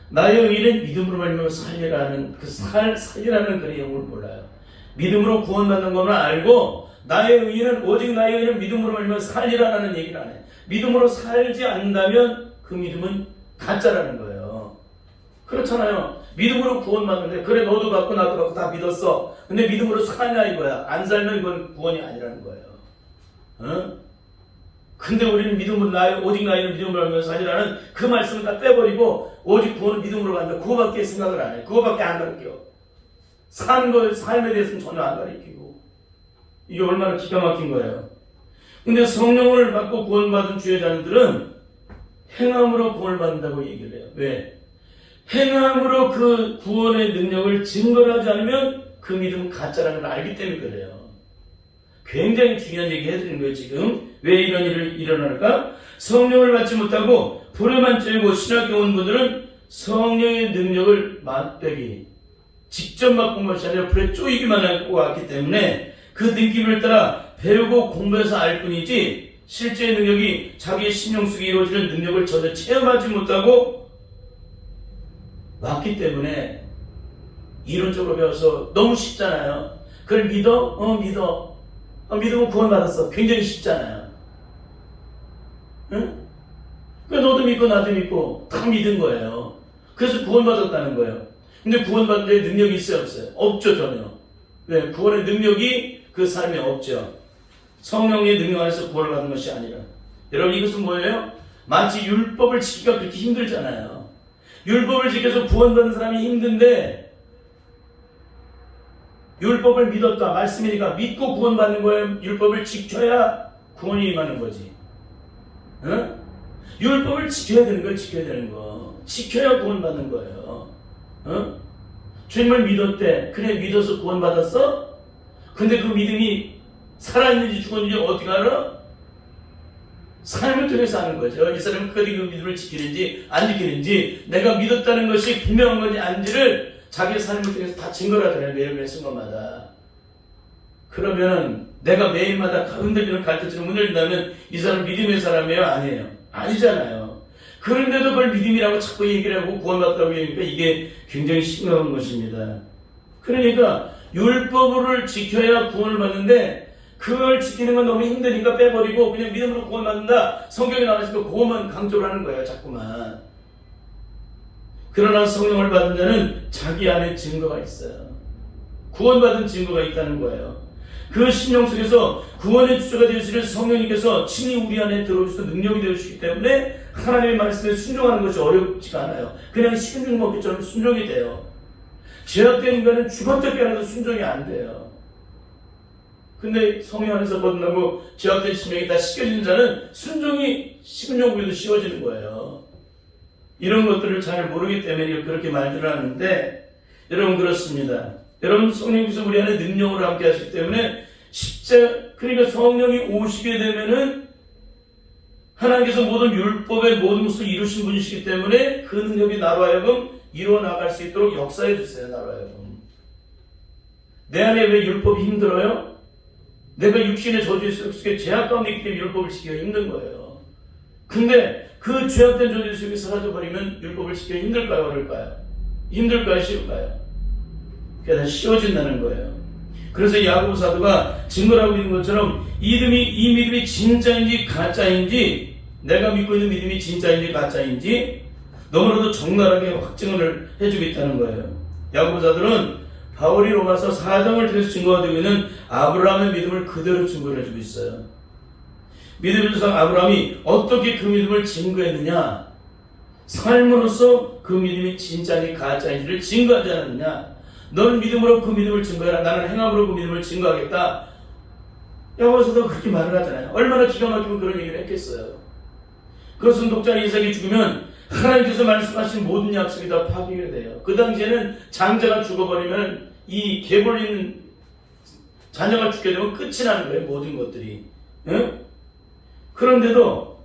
나의 의인은 믿음으로 말미암아 살리라는 살리라는 그 내용을 몰라요. 믿음으로 구원받는 것만 알고 나의 의인은 오직 나의 의인은 믿음으로 말미암아 살리라는 얘기를 안 해. 믿음으로 살지 않는다면 그 믿음은 가짜라는 거예요. 그렇잖아요. 믿음으로 구원받는데 그래 너도 받고 나도 받고 다 믿었어. 근데 믿음으로 사냐 이거야. 안 살면 이건 구원이 아니라는 거예요. 근데 우리는 믿음으로 오직 나의 믿음으로 말미암아 살리라는 그 말씀을 다 빼버리고 오직 구원은 믿음으로 간다. 그거밖에 생각을 안 해. 그거밖에 안 가르쳐. 삶에 대해서는 전혀 안 가르치고. 이게 얼마나 기가 막힌 거예요. 근데 성령을 받고 구원받은 주의 자녀들은 행함으로 구원을 받는다고 얘기를 해요. 왜? 행함으로 그 구원의 능력을 증거하지 않으면 그 믿음은 가짜라는 걸 알기 때문에 그래요. 굉장히 중요한 얘기 해드리는 거예요, 지금. 왜 이런 일을 일어날까? 성령을 받지 못하고 불에만 쬐고 신학교 온 분들은 성령의 능력을 맛배기, 직접 맛본 것이 아니라 불에 쪼이기만 하고 왔기 때문에 그 느낌을 따라 배우고 공부해서 알 뿐이지 실제의 능력이 자기의 심령 속에 이루어지는 능력을 전혀 체험하지 못하고 왔기 때문에 이론적으로 배워서 너무 쉽잖아요. 그걸 믿어? 믿어. 믿으면 구원받았어. 굉장히 쉽잖아요. 응? 그러니까 너도 믿고 나도 믿고 다 믿은 거예요. 그래서 구원받았다는 거예요. 근데 구원받는 데 능력이 있어요? 없어요? 없죠, 전혀. 왜? 구원의 능력이 그 삶에 없죠. 성령의 능력 안에서 구원을 받는 것이 아니라. 여러분 이것은 뭐예요? 마치 율법을 지키기가 그렇게 힘들잖아요. 율법을 지켜서 구원받는 사람이 힘든데 율법을 믿었다. 말씀이니까 믿고 구원받는 거예요. 율법을 지켜야 구원이 임하는 거지. 응? 율법을 지켜야 되는 거예요. 지켜야 되는 거. 지켜야 구원받는 거예요. 응? 주님을 믿었대. 그래 믿어서 구원받았어? 근데 그 믿음이 살아있는지 죽었는지 어떻게 알아? 삶을 통해서 하는 거죠. 이 사람은 끝까지 그 믿음을 지키는지 안 지키는지 내가 믿었다는 것이 분명한 건지 아닌지를 자기의 삶을 통해서 다 증거를 하더라고요. 매일매일 순간마다. 그러면 내가 매일마다 흔들리는 갈대처럼 흔들린다면 이 사람은 믿음의 사람이에요? 아니에요? 아니잖아요. 그런데도 그걸 믿음이라고 자꾸 얘기를 하고 구원받다고 얘기하니까 이게 굉장히 심각한 것입니다. 그러니까 율법을 지켜야 구원을 받는데 그걸 지키는 건 너무 힘드니까 빼버리고 그냥 믿음으로 구원받는다. 성경에 나와있으니까 그것만 강조를 하는 거예요. 자꾸만. 그러나 성령을 받은 자는 자기 안에 증거가 있어요. 구원받은 증거가 있다는 거예요. 그 심령 속에서 구원의 주체가 되시는 성령님께서 친히 우리 안에 들어오셔서 능력이 되어주시기 때문에 하나님의 말씀에 순종하는 것이 어렵지가 않아요. 그냥 식은 죽 먹기처럼 순종이 돼요. 죄악된 인간은 죽었다 깨어나도 순종이 안 돼요. 근데 성령 안에서 벗어나고 죄악된 심령이 다 씻겨지는 자는 순종이 식은 죽 먹기도 쉬워지는 거예요. 이런 것들을 잘 모르기 때문에 그렇게 말들을 하는데 여러분 그렇습니다. 여러분 성령께서 우리 안에 능력으로 함께 하시기 때문에 그러니까 성령이 오시게 되면은 하나님께서 모든 율법의 모든 것을 이루신 분이시기 때문에 그 능력이 나로 하여금 이루어 나갈 수 있도록 역사해 주세요. 나로 하여금. 내 안에 왜 율법이 힘들어요? 내가 육신의 저주 속에 죄악 가운데 있기 때문에 율법을 지키기가 힘든 거예요. 근데 그 죄악된 저주 속에 사라져버리면 율법을 지키기가 힘들까요? 어려울까요? 힘들까요? 쉬울까요? 그게 다 쉬워진다는 거예요. 그래서 야고보 사도가 증거를 하고 있는 것처럼 이 믿음이 진짜인지 가짜인지, 내가 믿고 있는 믿음이 진짜인지 가짜인지 너무나도 적나라하게 확증을 해주고 있다는 거예요. 야고보 사도는 바울이 로마서 4장을 통해서 증거하고 있는 아브라함의 믿음을 그대로 증거를 해주고 있어요. 믿음의 조상 아브라함이 어떻게 그 믿음을 증거했느냐? 삶으로서 그 믿음이 진짜인지 가짜인지를 증거하지 않았느냐? 너는 믿음으로 그 믿음을 증거해라. 나는 행함으로 그 믿음을 증거하겠다. 야고보서도 그렇게 말을 하잖아요. 얼마나 기가 막히면 그런 얘기를 했겠어요. 그것은 독자 이삭이 죽으면 하나님께서 말씀하신 모든 약속이 다 파괴가 돼요. 그 당시에는 장자가 죽어버리면 이 개벌린 자녀가 죽게 되면 끝이 나는 거예요. 모든 것들이. 응? 그런데도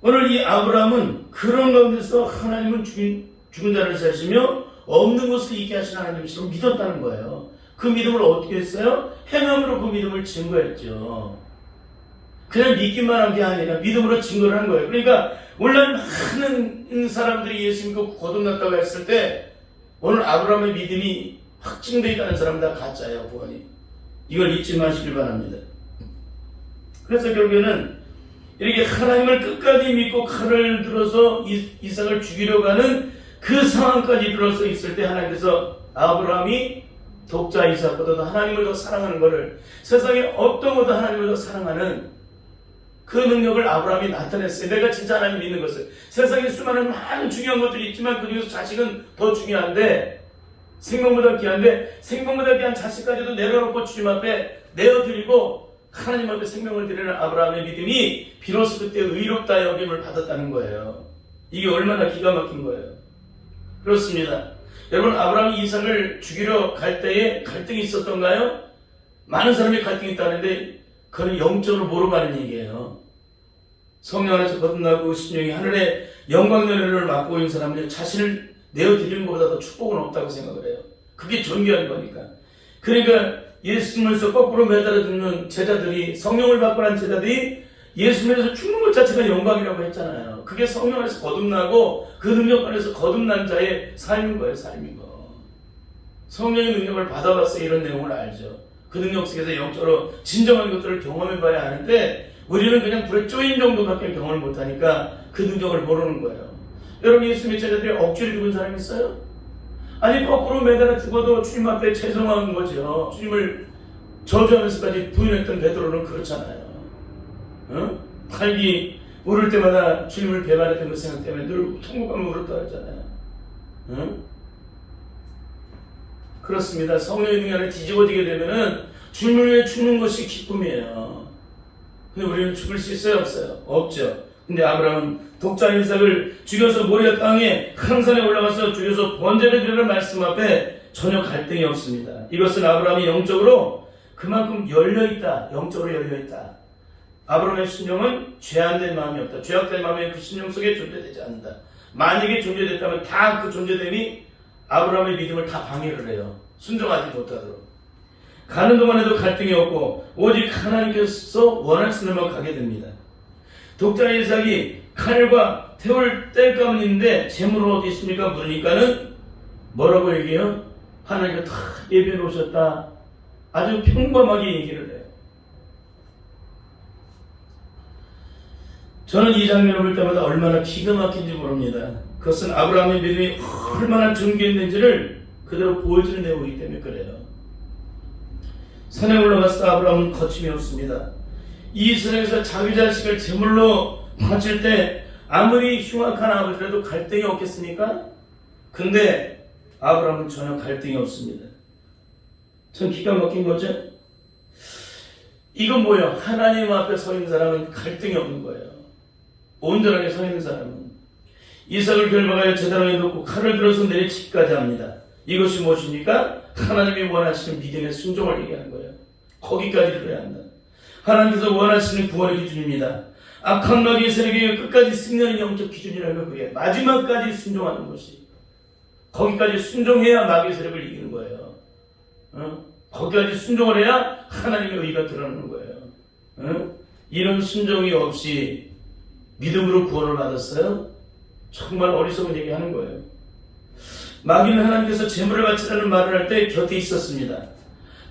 오늘 이 아브라함은 그런 가운데서 하나님은 죽은 자를 사시며 없는 것을 있게 하신 하나님이시로 믿었다는 거예요. 그 믿음을 어떻게 했어요? 행함으로 그 믿음을 증거했죠. 그냥 믿기만 한 게 아니라 믿음으로 증거를 한 거예요. 그러니까 오늘날 많은 사람들이 예수 믿고 거듭났다고 했을 때 오늘 아브라함의 믿음이 확증되어 있다는 사람은 다 가짜예요. 구원이. 이걸 잊지 마시길 바랍니다. 그래서 결국에는 이렇게 하나님을 끝까지 믿고 칼을 들어서 이삭을 죽이려고 하는 그 상황까지 이르러서 있을 때 하나님께서 아브라함이 독자 이삭보다도 하나님을 더 사랑하는 것을, 세상에 어떤 것도 하나님을 더 사랑하는 그 능력을 아브라함이 나타냈어요. 내가 진짜 하나님 믿는 것을. 세상에 수많은 많은 중요한 것들이 있지만 그 중에서 자식은 더 중요한데, 생명보다 귀한데 생명보다 귀한 자식까지도 내려놓고 주님 앞에 내어드리고 하나님 앞에 생명을 드리는 아브라함의 믿음이 비로소 그때 의롭다 여김을 받았다는 거예요. 이게 얼마나 기가 막힌 거예요. 그렇습니다. 여러분, 아브라함이 이삭을 죽이러 갈 때에 갈등이 있었던가요? 많은 사람이 갈등이 있다는데 그건 영적으로 모르고 하는 얘기예요. 성령 안에서 거듭나고 심령이 하늘의 영광 노래를 맡고 있는 사람은 자신을 내어드리는 것보다 더 축복은 없다고 생각을 해요. 그게 존귀한 거니까. 그러니까 예수님에서 거꾸로 매달아 듣는 제자들이, 성령을 받고 난 제자들이 예수님에서 죽는 것 자체가 영광이라고 했잖아요. 그게 성령 안에서 거듭나고 그 능력 안에서 거듭난 자의 삶인 거예요. 삶인 거. 성령의 능력을 받아봤어야 이런 내용을 알죠. 그 능력 속에서 영적으로 진정한 것들을 경험해봐야 하는데 우리는 그냥 불에 쪼인 정도밖에 경험을 못하니까 그 능력을 모르는 거예요. 여러분, 예수님의 제자들이 억지로 죽은 사람이 있어요? 아니, 거꾸로 매달아 죽어도 주님 앞에 죄송한 거죠. 주님을 저주하면서까지 부인했던 베드로는 그렇잖아요. 칼기 오를 때마다 주님을 배반했던 그 생각 때문에 늘 천국 가면 울었다 하잖아요. 그렇습니다. 성령의 능력 안에 뒤집어지게 되면은 주님을 위해 죽는 것이 기쁨이에요. 근데 우리는 죽을 수 있어요? 없어요? 없죠. 근데 아브라함은 독자 이삭을 죽여서 모리아 땅에 큰 산에 올라가서 죽여서 번제를 드리는 말씀 앞에 전혀 갈등이 없습니다. 이것은 아브라함이 영적으로 그만큼 열려있다. 영적으로 열려있다. 아브라함의 심령은 죄안된 마음이 없다. 죄악된 마음이 그 심령 속에 존재되지 않는다. 만약에 존재됐다면 다 그 존재됨이 아브라함의 믿음을 다 방해를 해요. 순종하지 못하도록. 가는 동안에도 갈등이 없고 오직 하나님께서 원하시는 대로 가게 됩니다. 독자 이삭이 칼과 태울 뗄감은 있는데 재물은 어디 있습니까? 물으니까는 뭐라고 얘기해요? 하나님께서 다 예배해 놓으셨다. 아주 평범하게 얘기를 해요. 저는 이 장면을 볼 때마다 얼마나 기가 막힌지 모릅니다. 그것은 아브라함의 믿음이 얼마나 존귀했는지를 그대로 보여주는 내용이기 때문에 그래요. 산에 올라가서 아브라함은 거침이 없습니다. 이 세상에서 자기 자식을 제물로 바칠 때 아무리 흉악한 아버지라도 갈등이 없겠습니까? 근데 아브라함은 전혀 갈등이 없습니다. 전 기가 막힌 거죠? 이건 뭐예요? 하나님 앞에 서 있는 사람은 갈등이 없는 거예요. 온전하게 서 있는 사람은 이삭을 결박하여 제단에 놓고 칼을 들어서 내리치기까지 합니다. 이것이 무엇입니까? 하나님이 원하시는 믿음의 순종을 얘기하는 거예요. 거기까지 들어야 한다. 하나님께서 원하시는 구원의 기준입니다. 악한 마귀의 세력에 끝까지 승리하는 영적 기준이라는 건 그게 마지막까지 순종하는 것이, 거기까지 순종해야 마귀의 세력을 이기는 거예요. 거기까지 순종을 해야 하나님의 의가 드러나는 거예요. 이런 순종이 없이 믿음으로 구원을 받았어요? 정말 어리석은 얘기하는 거예요. 마귀는 하나님께서 재물을 바치라는 말을 할 때 곁에 있었습니다.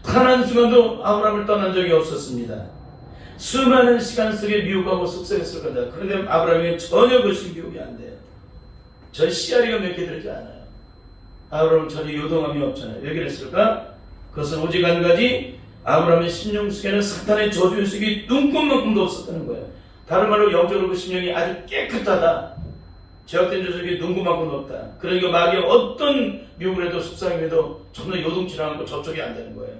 단 한순간도 아브라함을 떠난 적이 없었습니다. 수많은 시간 속에 미혹하고 속삭였을 거다. 그런데 아브라함에게 전혀 그것이 미혹이 안 돼요. 저 씨알이가 몇 개 들지 않아요. 아브라함은 전혀 요동함이 없잖아요. 왜 그랬을까? 그것은 오직 한 가지, 아브라함의 심령 속에는 사탄의 저주 요속이 눈꼽만큼도 없었다는 거예요. 다른 말로 영적으로 그 심령이 아주 깨끗하다. 죄악된 조속이 눈꼽만큼도 없다. 그러니까 마귀의 어떤 미혹을 해도 속삭임에도 전혀 요동치 않고 접촉이 안 되는 거예요.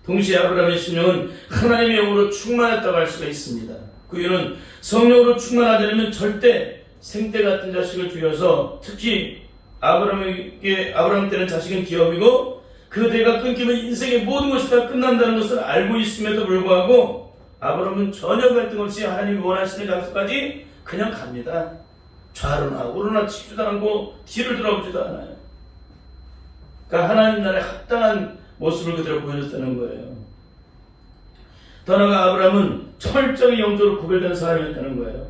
동시에 아브라함의 심령은 하나님의 영으로 충만했다고 할 수가 있습니다. 그 이유는 성령으로 충만하지 않으면 절대 생떼 같은 자식을 죽여서, 특히 아브라함 때는 자식은 기업이고 그 대가 끊기면 인생의 모든 것이 다 끝난다는 것을 알고 있음에도 불구하고 아브라함은 전혀 갈등 없이 하나님이 원하시는 장소까지 그냥 갑니다. 좌로나 우로나 치지도 않고 뒤를 돌아보지도 않아요. 그러니까 하나님 나라에 합당한 모습을 그대로 보여줬다는 거예요. 더 나아가 아브라함은 철저히 영적으로 구별된 사람이었다는 거예요.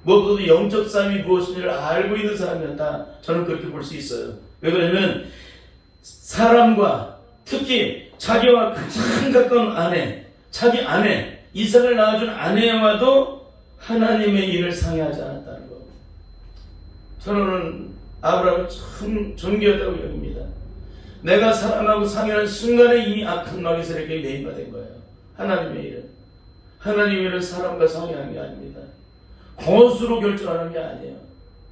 무엇보다도 영적 싸움이 무엇인지를 알고 있는 사람이었다. 저는 그렇게 볼 수 있어요. 왜 그러냐면 사람과, 특히 자기와 가장 가까운 아내, 자기 아내, 이삭을 낳아준 아내와도 하나님의 일을 상의하지 않았다는 거. 저는 아브라함을 참 존귀하다고 여깁니다. 내가 사람하고 상의하는 순간에 이미 악한 마귀 세력에 매인받은 거예요. 하나님의 일은. 하나님의 일은 사람과 상의하는 게 아닙니다. 권수로 결정하는 게 아니에요.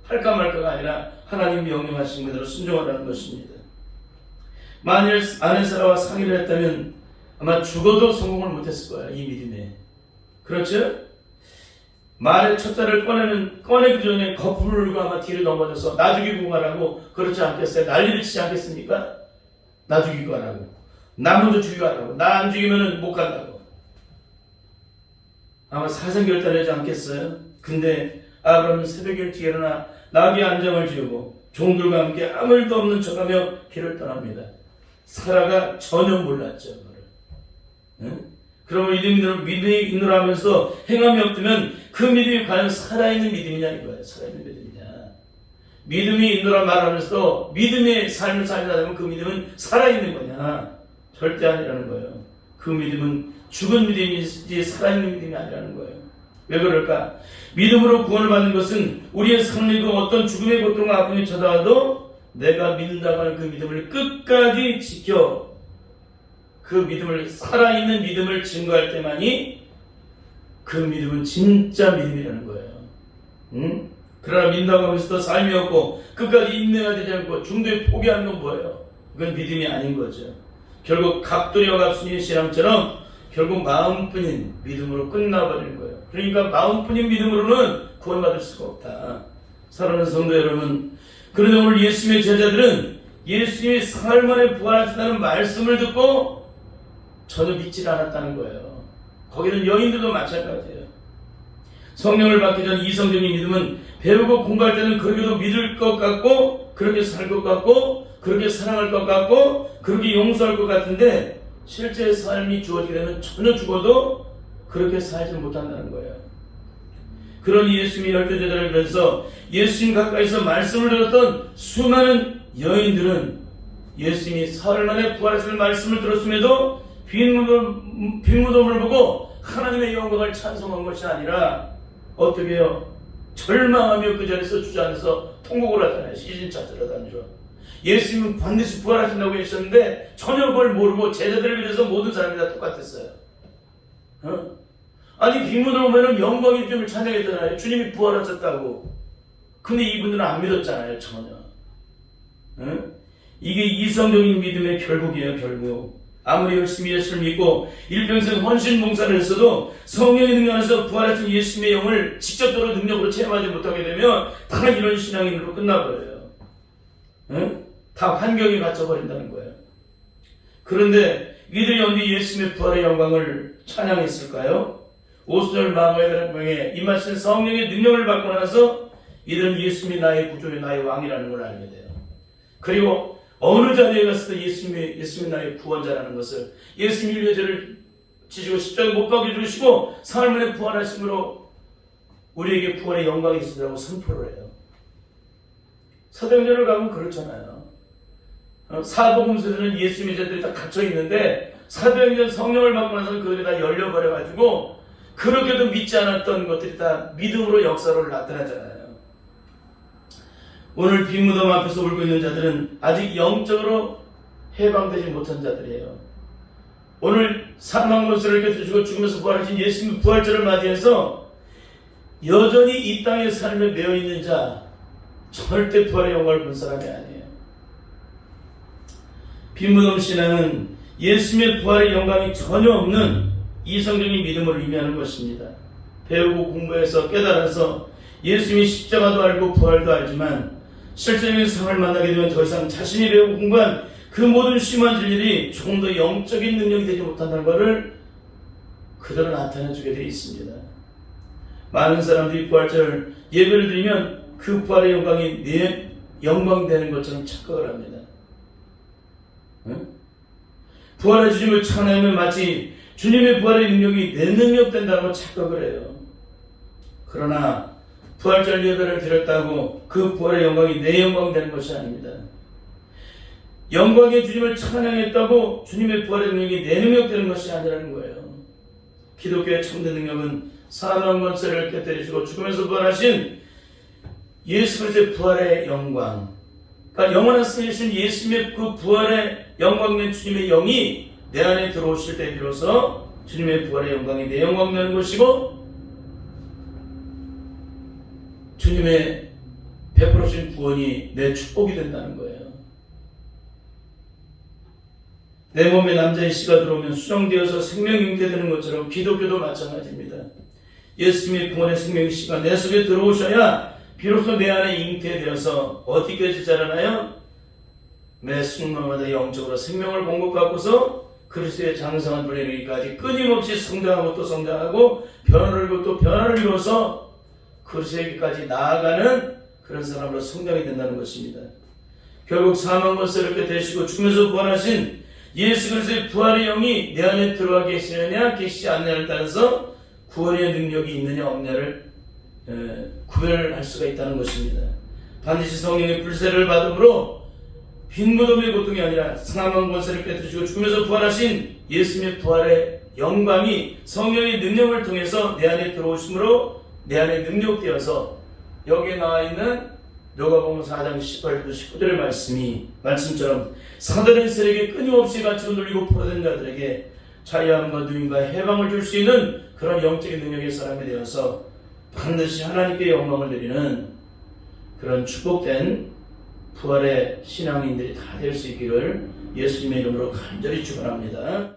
할까 말까가 아니라 하나님 명령하신 그대로 순종하라는 것입니다. 만일 아내 사라와 상의를 했다면 아마 죽어도 성공을 못했을 거예요. 이 믿음에. 그렇죠? 말의 첫 자를 꺼내기 전에 거품을 울고 아마 뒤를 넘어져서 나 죽이고 가라고 그렇지 않겠어요? 난리를 치지 않겠습니까? 나 죽이고 가라고. 나 먼저 죽이고 가라고. 나 안 죽이면 못 간다고. 아마 사생결단하지 않겠어요? 근데 아브라함은 새벽에 일찍 일어나 나귀 안장을 지우고 종들과 함께 아무 일도 없는 척하며 길을 떠납니다. 사라가 전혀 몰랐죠. 응? 그러면 믿음이 있느라 하면서 행함이 없다면 그 믿음이 과연 살아있는 믿음이냐 이거예요. 살아있는 믿음이냐. 믿음이 있느라 말하면서 믿음의 삶을 살다 보면 그 믿음은 살아있는 거냐. 절대 아니라는 거예요. 그 믿음은 죽은 믿음이지 살아있는 믿음이 아니라는 거예요. 왜 그럴까? 믿음으로 구원을 받는 것은 우리의 삶에도 어떤 죽음의 고통과 아픔이 찾아와도 내가 믿는다고 하는 그 믿음을 끝까지 지켜 그 믿음을, 살아있는 믿음을 증거할 때만이 그 믿음은 진짜 믿음이라는 거예요. 응? 그러나 믿는다고 하면서도 삶이 없고 끝까지 인내가 되지 않고 중도에 포기하는 건 뭐예요? 그건 믿음이 아닌 거죠. 결국 갑돌이와 갑순이의 신앙처럼 결국 마음뿐인 믿음으로 끝나버리는 거예요. 그러니까 마음뿐인 믿음으로는 구원받을 수가 없다. 사랑하는 성도 여러분, 그런데 오늘 예수님의 제자들은 예수님이 사흘 만에 부활하신다는 말씀을 듣고 전혀 믿지 않았다는 거예요. 거기는 여인들도 마찬가지예요. 성령을 받기 전 이성적인 믿음은 배우고 공부할 때는 그렇게도 믿을 것 같고 그렇게 살 것 같고 그렇게 사랑할 것 같고 그렇게 용서할 것 같은데 실제 삶이 주어지게 되면 전혀 죽어도 그렇게 살지 못한다는 거예요. 그런 예수님이 열두 제자를 보면서 예수님 가까이서 말씀을 들었던 수많은 여인들은 예수님이 사흘 만에 부활하실 말씀을 들었음에도 빈 무덤을 보고 하나님의 영광을 찬송한 것이 아니라 어떻게 해요? 절망하며 그 자리에서 주저앉아서 통곡을 하잖아요. 시신차 들어다니죠. 예수님은 반드시 부활하신다고 했었는데 전혀 그걸 모르고 제자들을 위해서 모든 사람이 다 똑같았어요. 아니 빈무덤을 보면 영광의 주님을 찬양했잖아요. 주님이 부활하셨다고. 근데 이분들은 안 믿었잖아요. 전혀. 이게 이성적인 믿음의 결국이에요. 결국. 아무리 열심히 예수를 믿고 일평생 헌신 봉사를 했어도 성령의 능력 안에서 부활하신 예수님의 영을 직접적으로 능력으로 체험하지 못하게 되면 다 이런 신앙인으로 끝나버려요. 다 다 환경이 갇혀버린다는 거예요. 그런데 이들이 언제 예수님의 부활의 영광을 찬양했을까요? 오순절 망회에 임하신 성령의 능력을 받고 나서 이들은 예수님이 나의 구주요 나의 왕이라는 걸 알게 돼요. 그리고 어느 자리에 갔을 때 예수님이 나의 구원자라는 것을, 예수님이 인류의 죄를 지시고 십자가에 못 박혀 죽으시고 사흘 만에 부활하심으로 우리에게 구원의 영광이 있으라고 선포를 해요. 사도행전을 가면 그렇잖아요. 사복음서에는 예수님의 죄들이 다 갇혀 있는데 사도행전 성령을 받고 나서는 그들이 다 열려버려가지고 그렇게도 믿지 않았던 것들이 다 믿음으로 역사로 나타나잖아요. 오늘 빈 무덤 앞에서 울고 있는 자들은 아직 영적으로 해방되지 못한 자들이에요. 오늘 사망 권세를 곁들이시고 죽으면서 부활하신 예수님의 부활절을 맞이해서 여전히 이 땅의 삶에 매여 있는 자, 절대 부활의 영광을 본 사람이 아니에요. 빈 무덤 신앙은 예수님의 부활의 영광이 전혀 없는 이성적인 믿음을 의미하는 것입니다. 배우고 공부해서 깨달아서 예수님이 십자가도 알고 부활도 알지만 실제적인 삶을 만나게 되면 더 이상 자신이 배우고 공부한 그 모든 심한 진리들이 조금 더 영적인 능력이 되지 못한다는 것을 그대로 나타내주게 되어 있습니다. 많은 사람들이 부활절 예배를 드리면 그 부활의 영광이 내 영광되는 것처럼 착각을 합니다. 응? 부활의 주님을 찬양하면 마치 주님의 부활의 능력이 내 능력 된다고 착각을 해요. 그러나 부활절 예배를 드렸다고 그 부활의 영광이 내 영광 되는 것이 아닙니다. 영광의 주님을 찬양했다고 주님의 부활의 능력이 내 능력 되는 것이 아니라는 거예요. 기독교의 참된 능력은 사망 권세를 깨뜨리시고 죽음에서 부활하신 예수 그리스도의 부활의 영광, 그러니까 영원한 승리신 예수님의 그 부활의 영광된 주님의 영이 내 안에 들어오실 때 비로소 주님의 부활의 영광이 내 영광 되는 것이고 주님의 베풀어진 구원이 내 축복이 된다는 거예요. 내 몸에 남자의 씨가 들어오면 수정되어서 생명이 잉태되는 것처럼 기독교도 마찬가지입니다. 예수님의 구원의 생명의 씨가 내 속에 들어오셔야 비로소 내 안에 잉태되어서 어디까지 자라나요? 매 순간마다 영적으로 생명을 공급받고서 그리스도의 장성한 분에 이르기까지 끊임없이 성장하고 또 성장하고 변화를 이루고 또 변화를 이루어서 그리스도에게까지 나아가는 그런 사람으로 성장이 된다는 것입니다. 결국 사망 권세를 깨뜨리시고 죽으면서 부활하신 예수 그리스도의 부활의 영이 내 안에 들어와 계시느냐 계시지 않느냐를 따라서 구원의 능력이 있느냐 없느냐를 구별할 수가 있다는 것입니다. 반드시 성령의 불세를 받음으로 빈 무덤의 고통이 아니라 사망 권세를 깨뜨리시고 죽으면서 부활하신 예수님의 부활의 영광이 성령의 능력을 통해서 내 안에 들어오심으로 내 안에 능력되어서 여기에 나와 있는 누가복음 4장 18절 19절의 말씀처럼 사단의 세력에 끊임없이 같이 흔들리고 포로된 자들에게 자유함과 누임과 해방을 줄 수 있는 그런 영적인 능력의 사람이 되어서 반드시 하나님께 영광을 드리는 그런 축복된 부활의 신앙인들이 다 될 수 있기를 예수님의 이름으로 간절히 축원합니다.